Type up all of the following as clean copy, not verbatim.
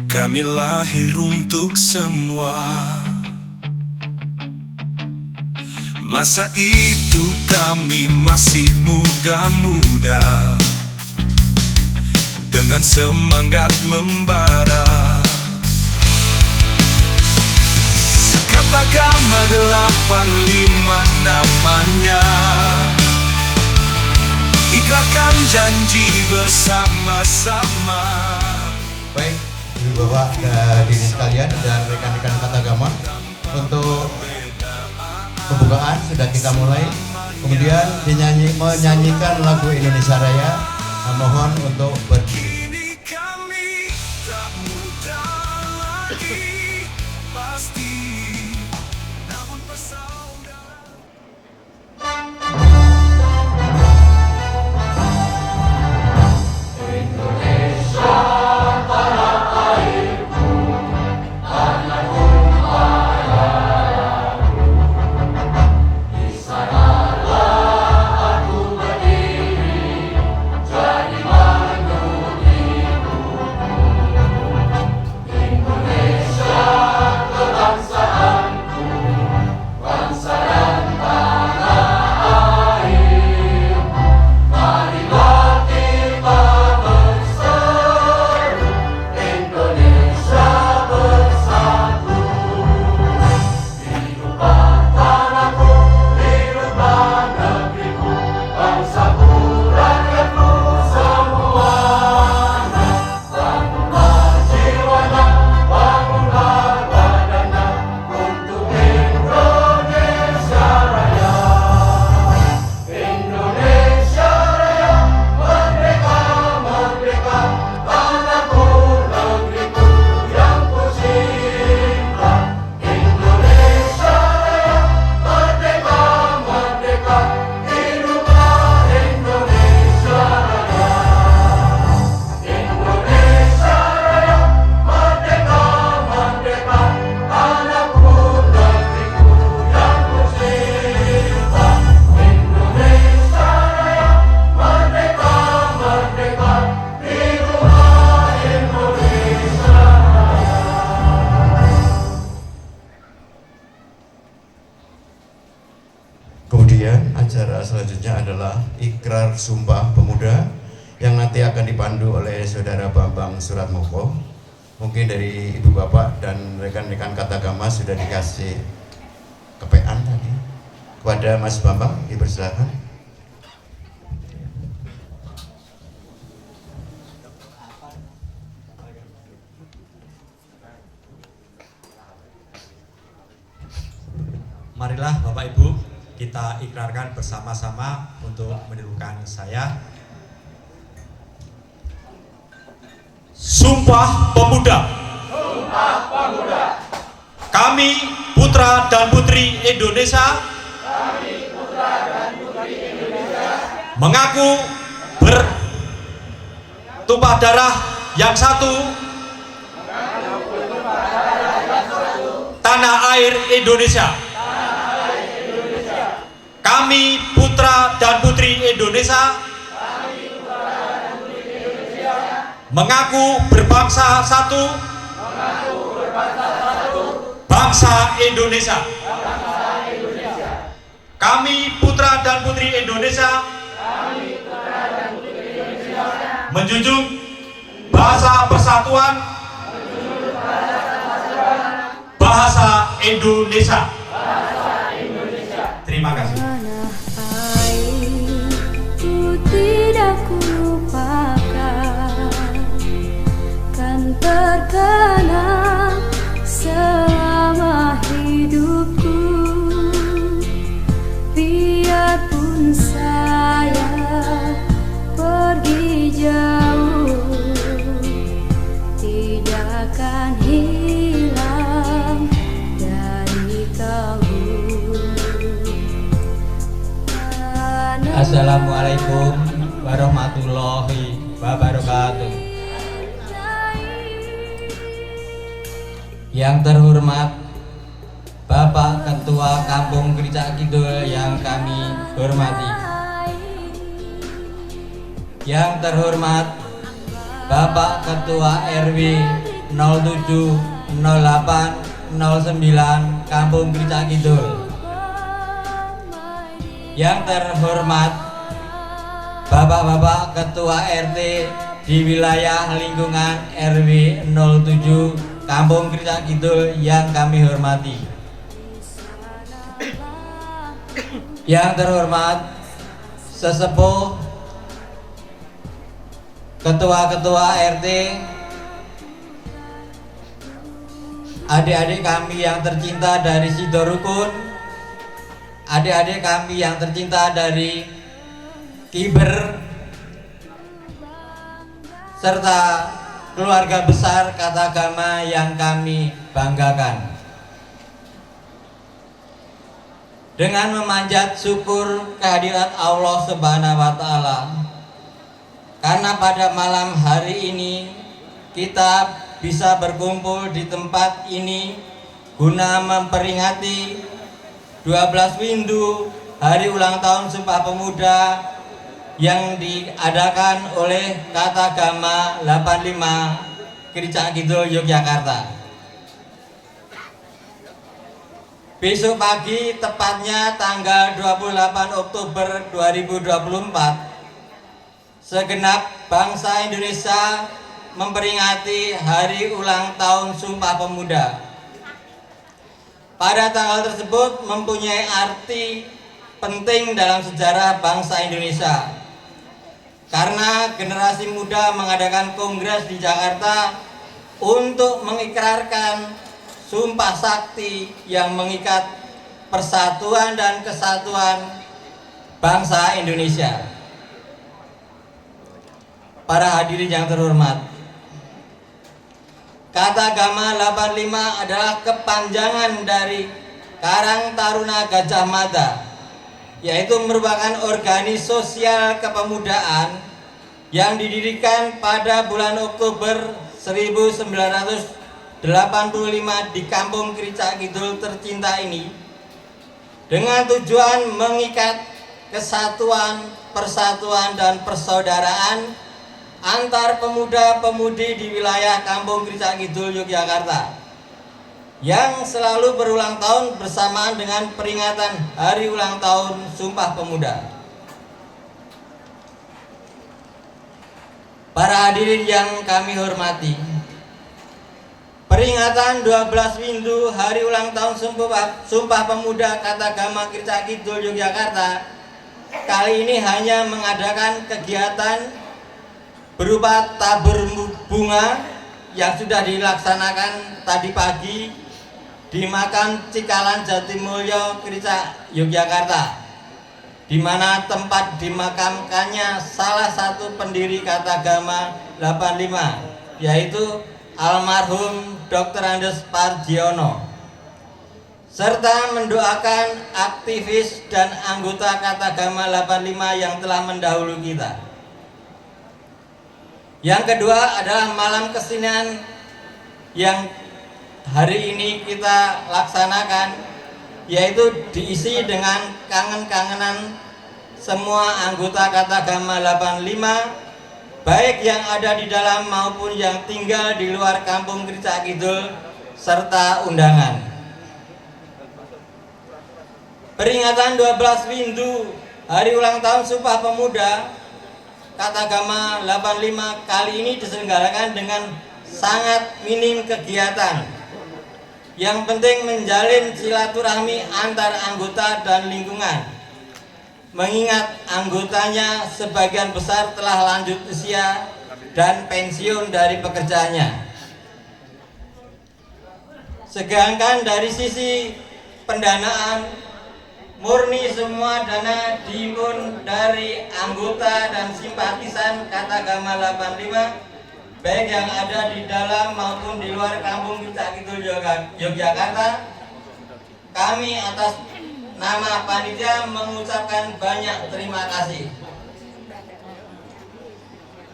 Kami lahir untuk semua. Masa itu kami masih muda-muda, dengan semangat membara. Katagama 85 namanya. Ikrarkan janji bersama-sama. Baik, Ibu Bapak dan diri sekalian dan rekan-rekan Katagama, untuk pembukaan sudah kita mulai. Kemudian menyanyikan lagu Indonesia Raya. Mohon untuk berdiri. Kini kami tak muda lagi, pasti namun bersaudara. Kemudian acara selanjutnya adalah Ikrar Sumpah Pemuda yang nanti akan dipandu oleh Saudara Bambang Suratmoko. Mungkin dari Ibu Bapak dan rekan-rekan Katagama sudah dikasih kepean tadi. Kepada Mas Bambang, dipersilakan. Marilah Bapak Ibu, kita ikrarkan bersama-sama untuk menirukan saya. Sumpah Pemuda. Sumpah Pemuda. Kami putra dan putri Indonesia. Kami putra dan putri Indonesia. Mengaku bertumpah darah yang satu. Tanah air Indonesia. Kami putra dan putri Indonesia. Mengaku berbangsa satu. Bangsa Indonesia. Kami putra dan putri Indonesia. Menjunjung bahasa persatuan. Bahasa Indonesia. Terima kasih. Tanah airku tidak kulupakan, kan terkenang selama hidupku. Biarpun saya pergi jauh, tidak akan hilang dari kalbu. Assalamualaikum warahmatullahi wabarakatuh. Yang terhormat Bapak Ketua Kampung Kricak Kidul yang kami hormati, Yang terhormat Bapak Ketua RW 07 08 09 Kampung Kricak Kidul. Yang terhormat Bapak-bapak Ketua RT di wilayah lingkungan RW 07 Kampung Kricak Kidul yang kami hormati. Yang terhormat sesepuh ketua-ketua RT, adik-adik kami yang tercinta dari Sidorukun, adik-adik kami yang tercinta dari Kiber, serta keluarga besar Katagama yang kami banggakan. Dengan memanjat syukur kehadirat Allah Subhanahu wa Ta'ala, karena pada malam hari ini kita bisa berkumpul di tempat ini guna memperingati 12 Windu Hari Ulang Tahun Sumpah Pemuda yang diadakan oleh Katagama 85 Kricak Kidul Yogyakarta. Besok pagi, tepatnya tanggal 28 Oktober 2024, segenap bangsa Indonesia memperingati Hari Ulang Tahun Sumpah Pemuda. Pada tanggal tersebut mempunyai arti penting dalam sejarah bangsa Indonesia, karena generasi muda mengadakan kongres di Jakarta untuk mengikrarkan Sumpah Sakti yang mengikat persatuan dan kesatuan bangsa Indonesia. Para hadirin yang terhormat, Katagama 85 adalah kepanjangan dari Karang Taruna Gajah Mada, yaitu merupakan organisasi sosial kepemudaan yang didirikan pada bulan Oktober 1985 di Kampung Kricak Kidul tercinta ini, dengan tujuan mengikat kesatuan, persatuan, dan persaudaraan antar pemuda-pemudi di wilayah Kampung Kricak Kidul Yogyakarta, yang selalu berulang tahun bersamaan dengan peringatan Hari Ulang Tahun Sumpah Pemuda. Para hadirin yang kami hormati, peringatan 12 Windu Hari Ulang Tahun Sumpah Pemuda Katagama Kricak Kidul Yogyakarta kali ini hanya mengadakan kegiatan berupa tabur bunga yang sudah dilaksanakan tadi pagi di makam Cikalan Jatimulyo Kricak Yogyakarta, di mana tempat dimakamkannya salah satu pendiri Katagama 85, yaitu almarhum Dr. Andes Pardiono, serta mendoakan aktivis dan anggota Katagama 85 yang telah mendahului kita. Yang kedua adalah malam kesenian yang hari ini kita laksanakan, yaitu diisi dengan kangen-kangenan semua anggota Katagama 85, baik yang ada di dalam maupun yang tinggal di luar Kampung Kricak Kidul, serta undangan. Peringatan 12 Windu Hari Ulang Tahun Sumpah Pemuda Katagama 85 kali ini diselenggarakan dengan sangat minim kegiatan. Yang penting menjalin silaturahmi antar anggota dan lingkungan, mengingat anggotanya sebagian besar telah lanjut usia dan pensiun dari pekerjaannya. Sedangkan dari sisi pendanaan, murni semua dana dihimpun dari anggota dan simpatisan Katagama 85, baik yang ada di dalam maupun di luar Kampung Kricak Kidul Yogyakarta. Kami atas nama panitia mengucapkan banyak terima kasih.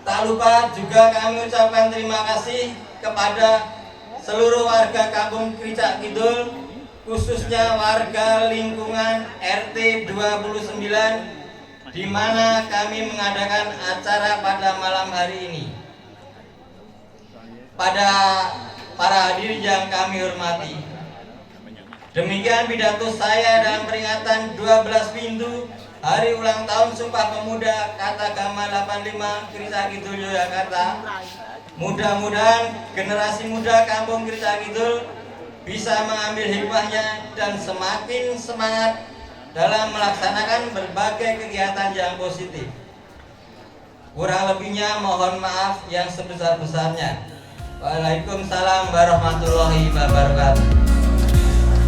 Tak lupa juga kami ucapkan terima kasih kepada seluruh warga Kampung Kricak Kidul, khususnya warga lingkungan RT 29 di mana kami mengadakan acara pada malam hari ini. Pada para hadirin yang kami hormati, demikian pidato saya dalam peringatan 12 pintu Hari Ulang Tahun Sumpah Pemuda Katagama 85 Krisa Kidul Yogyakarta. Mudah-mudahan generasi muda Kampung Krisa Kidul bisa mengambil hikmahnya dan semakin semangat dalam melaksanakan berbagai kegiatan yang positif. Kurang lebihnya mohon maaf yang sebesar-besarnya. Waalaikumsalam warahmatullahi wabarakatuh.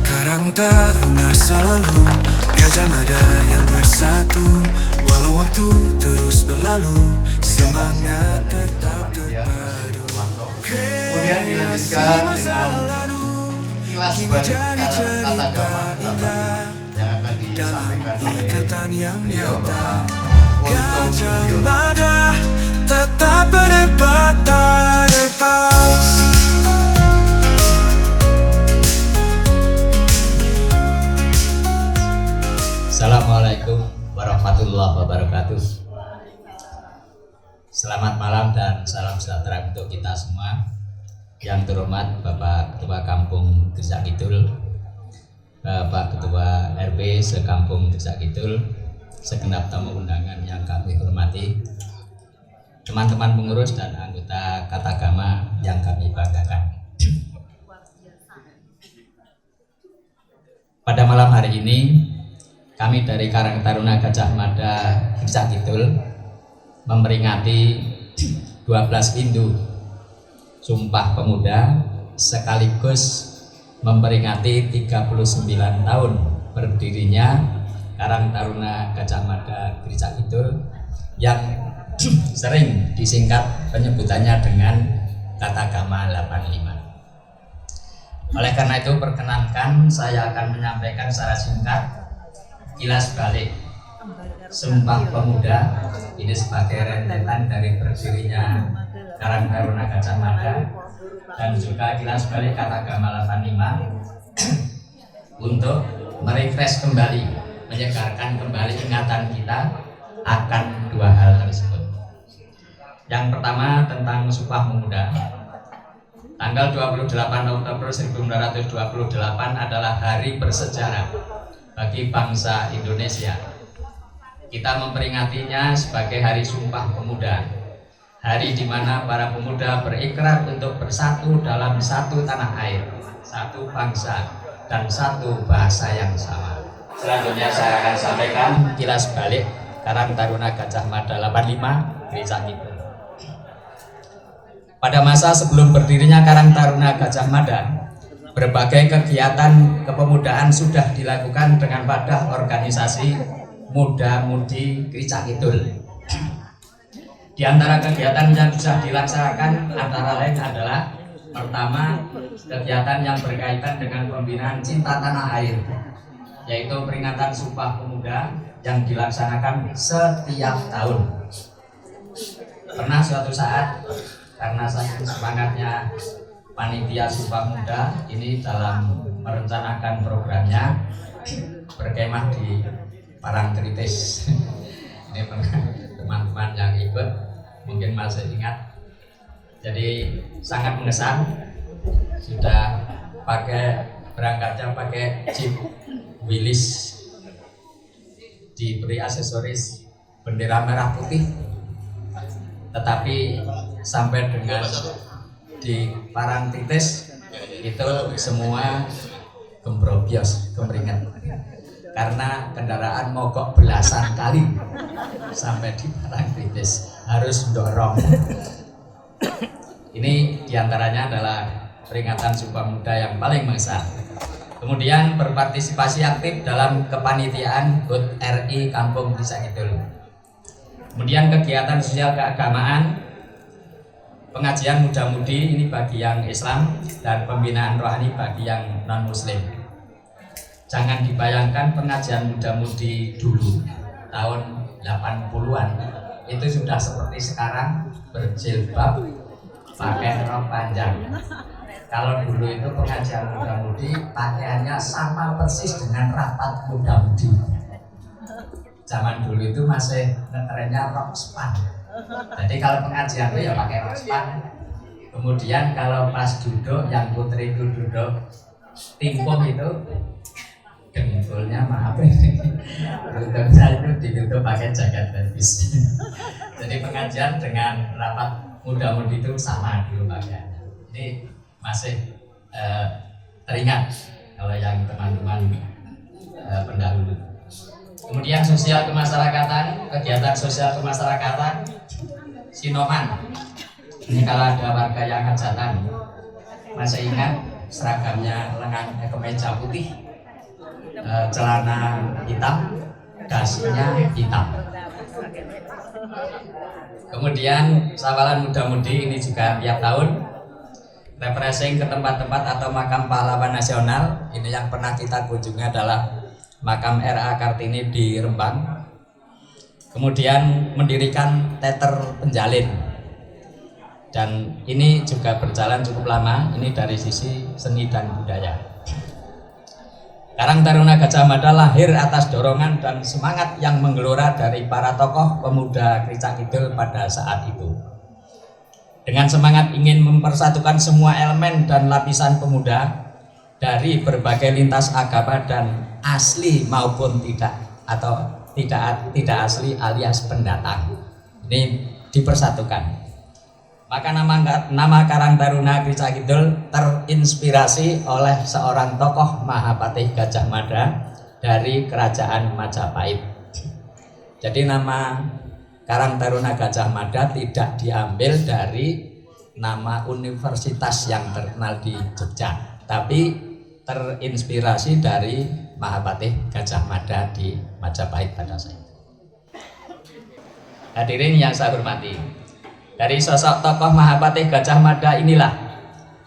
Karang Taruna selalu Gajah Mada yang bersatu. Walau waktu terus berlalu, semangat tetap terpadu. Kemudian dilanjutkan dengan kilas balik tata gama yang akan disampaikan oleh beliau Bapak Wonto Gajah Budiono. Mada tetap berdebat tak lepas. Assalamualaikum warahmatullahi wabarakatuh. Selamat malam dan salam sejahtera untuk kita semua. Yang terhormat Bapak Ketua Kampung Krisa Kidul, Bapak Ketua RW Sekampung Krisa Kidul, segenap tamu undangan yang kami hormati, teman-teman pengurus dan anggota Katagama yang kami banggakan. Pada malam hari ini, kami dari Karang Taruna Gajah Mada Krisa Kidul memperingati 12 Indu Sumpah Pemuda sekaligus memperingati 39 tahun berdirinya Karang Taruna Gajah Mada Krisa Kidul yang sering disingkat penyebutannya dengan Katagama 85. Oleh karena itu perkenankan saya akan menyampaikan secara singkat kilas balik Sumpah Pemuda ini sebagai rentetan dari berdirinya Karang Taruna Gajah Mada dan juga kilas balik Katagama 85 untuk merefresh kembali, menyegarkan kembali ingatan kita akan dua hal tersebut. Yang pertama tentang Sumpah Pemuda. Tanggal 28 Oktober 1928 adalah hari bersejarah bagi bangsa Indonesia. Kita memperingatinya sebagai Hari Sumpah Pemuda, hari di mana para pemuda berikrar untuk bersatu dalam satu tanah air, satu bangsa, dan satu bahasa yang sama. Selanjutnya saya akan sampaikan kilas balik Karang Taruna Gajah Mada 85 Krisa Kidul. Pada masa sebelum berdirinya Karang Taruna Gajah Mada, berbagai kegiatan kepemudaan sudah dilakukan dengan wadah organisasi Muda-Mudi Krisa Kidul. Di antara kegiatan yang sudah dilaksanakan antara lain adalah pertama, kegiatan yang berkaitan dengan pembinaan cinta tanah air, yaitu peringatan Sumpah Pemuda yang dilaksanakan setiap tahun. Pernah suatu saat karena saking semangatnya panitia Sumpah Pemuda ini dalam merencanakan programnya berkemah di Parangtritis. Ini teman-teman yang ikut mungkin masih ingat. Jadi sangat mengesan, sudah berangkatnya pakai Jeep Willys, diberi aksesoris bendera merah putih, tetapi sampai dengan di Parangtritis itu semua gembrobios, kemeringat, karena kendaraan mogok belasan kali sampai di Parangtritis, harus dorong. Ini diantaranya adalah peringatan Sumpah Pemuda yang paling mengesan. Kemudian berpartisipasi aktif dalam kepanitiaan HUT RI Kampung Krisa Kidul. Kemudian kegiatan sosial keagamaan, pengajian muda-mudi ini bagi yang Islam dan pembinaan rohani bagi yang non-Muslim. Jangan dibayangkan pengajian muda-mudi dulu tahun 80-an itu sudah seperti sekarang berjilbab, pakai rok panjang. Kalau dulu itu pengajian muda-mudi pakaiannya sama persis dengan rapat muda-mudi. zaman dulu itu masih ngetrennya rock span. Jadi kalau pengajian itu ya pakai rock span. Kemudian kalau pas duduk, yang putri itu duduk timpung itu dengkulnya maaf lututnya itu ditutup pakai jaket levis. Jadi pengajian dengan rapat muda-mudi itu sama dulu pakaiannya. Ini masih teringat kalau yang teman-teman pendahulu. Kemudian sosial kemasyarakatan, kegiatan sosial kemasyarakatan, Sinoman. Ini kalau ada warga yang hajatan masih ingat seragamnya lengan kemeja putih, celana hitam, dasinya hitam. Kemudian sawalan muda-mudi ini juga tiap tahun refreshing ke tempat-tempat atau makam pahlawan nasional. Ini yang pernah kita kunjungi adalah makam R.A. Kartini di Rembang. Kemudian mendirikan teater penjalin. Dan ini juga berjalan cukup lama, ini dari sisi seni dan budaya. Karang Taruna Gajah Mada lahir atas dorongan dan semangat yang menggelora dari para tokoh pemuda Kecak Kidul pada saat itu. Dengan semangat ingin mempersatukan semua elemen dan lapisan pemuda dari berbagai lintas agama dan asli maupun tidak atau tidak asli alias pendatang. Ini dipersatukan. Maka nama Karang Taruna Kecak Kidul terinspirasi oleh seorang tokoh Mahapatih Gajah Mada dari Kerajaan Majapahit. Jadi nama Karang Taruna Gajah Mada tidak diambil dari nama universitas yang terkenal di Jogja, tapi terinspirasi dari Mahapatih Gajah Mada di Majapahit pada saat itu. Hadirin yang saya hormati, dari sosok tokoh Mahapatih Gajah Mada inilah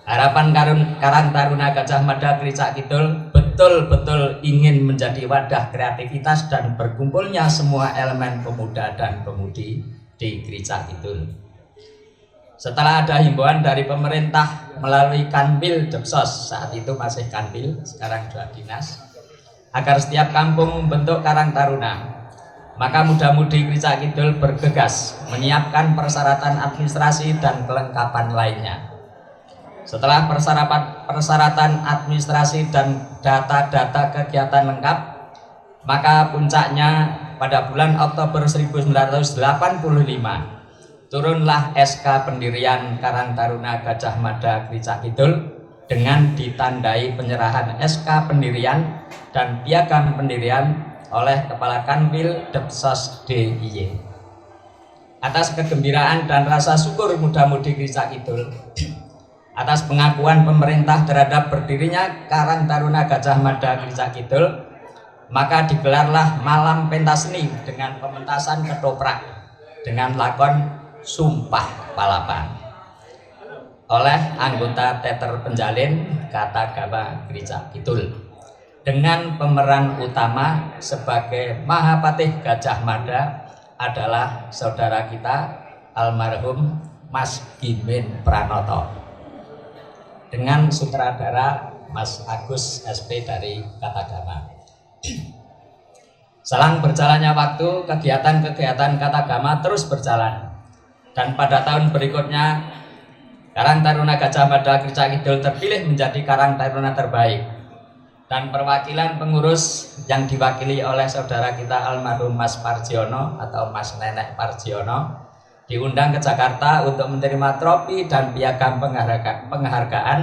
harapan Karang Taruna Gajah Mada Kecak Kidul betul-betul ingin menjadi wadah kreativitas dan berkumpulnya semua elemen pemuda dan pemudi di Kecak Kidul. Setelah ada himbauan dari pemerintah melalui Kanwil Depsos, saat itu masih Kanwil, sekarang sudah dinas, agar setiap kampung membentuk Karang Taruna, maka muda-mudi Kecak Kidul bergegas menyiapkan persyaratan administrasi dan kelengkapan lainnya. Setelah persyaratan administrasi dan data-data kegiatan lengkap, maka puncaknya pada bulan Oktober 1985 turunlah SK pendirian Karang Taruna Gajah Mada Kecak Kidul dengan ditandai penyerahan SK pendirian dan piagam pendirian oleh Kepala Kanwil Depsos DIY. Atas kegembiraan dan rasa syukur muda-mudi Kecak Kidul atas pengakuan pemerintah terhadap berdirinya Karang Taruna Gajah Mada Kecak Kidul, maka digelarlah malam pentaseni dengan pementasan ketoprak dengan lakon Sumpah Palapa oleh anggota teater penjalin Katagama Kecak Kidul dengan pemeran utama sebagai Mahapatih Gajah Mada adalah saudara kita almarhum Mas Gimin Pranoto dengan sutradara Mas Agus SP dari Katagama. Selang berjalannya waktu, kegiatan-kegiatan Katagama terus berjalan. Dan pada tahun berikutnya, Karang Taruna Gajah Mada Kecak Kidul terpilih menjadi Karang Taruna terbaik. Dan perwakilan pengurus yang diwakili oleh saudara kita almarhum Mas Parjiono atau Mas Nenek Parjiono diundang ke Jakarta untuk menerima trofi dan piagam penghargaan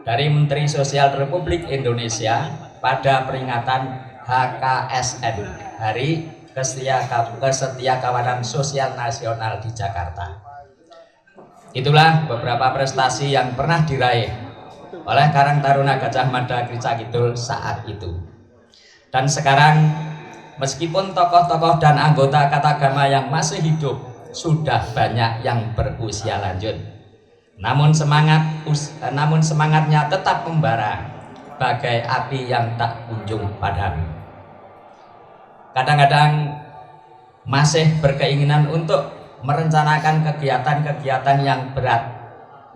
dari Menteri Sosial Republik Indonesia pada peringatan HKSN, Hari Kesetiakawanan Sosial Nasional di Jakarta. Itulah beberapa prestasi yang pernah diraih oleh Karang Taruna Gajah Mada Kecak Kidul saat itu. Dan sekarang, meskipun tokoh-tokoh dan anggota Katagama yang masih hidup sudah banyak yang berusia lanjut, namun semangatnya tetap membara bagai api yang tak kunjung padam. Kadang-kadang masih berkeinginan untuk merencanakan kegiatan-kegiatan yang berat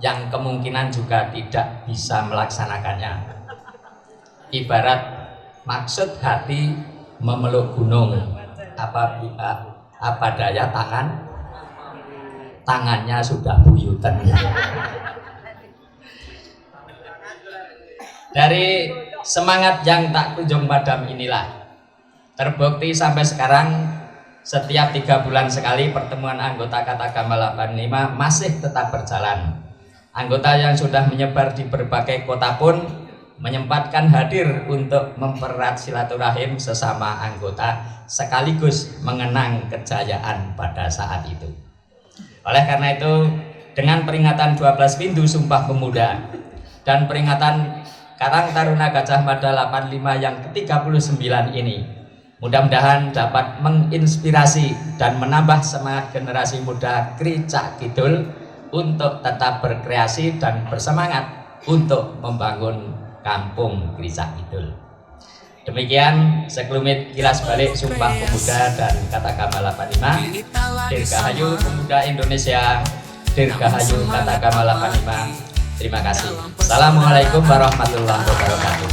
yang kemungkinan juga tidak bisa melaksanakannya. Ibarat maksud hati memeluk gunung, apa daya tangannya sudah buyutan. Dari semangat yang tak kunjung padam inilah terbukti sampai sekarang setiap 3 bulan sekali pertemuan anggota Katagama 85 masih tetap berjalan. Anggota yang sudah menyebar di berbagai kota pun menyempatkan hadir untuk mempererat silaturahim sesama anggota sekaligus mengenang kejayaan pada saat itu. Oleh karena itu, dengan peringatan 12 pintu Sumpah Pemuda dan peringatan Karang Taruna Gajah Mada 85 yang ke-39 ini, mudah-mudahan dapat menginspirasi dan menambah semangat generasi muda Kricak Kidul untuk tetap berkreasi dan bersemangat untuk membangun kampung Kricak Kidul. Demikian sekelumit kilas balik Sumpah Pemuda dan Katagama 85. Dirgahayu Pemuda Indonesia, Dirgahayu Katagama 85. Terima kasih. Assalamualaikum warahmatullahi wabarakatuh.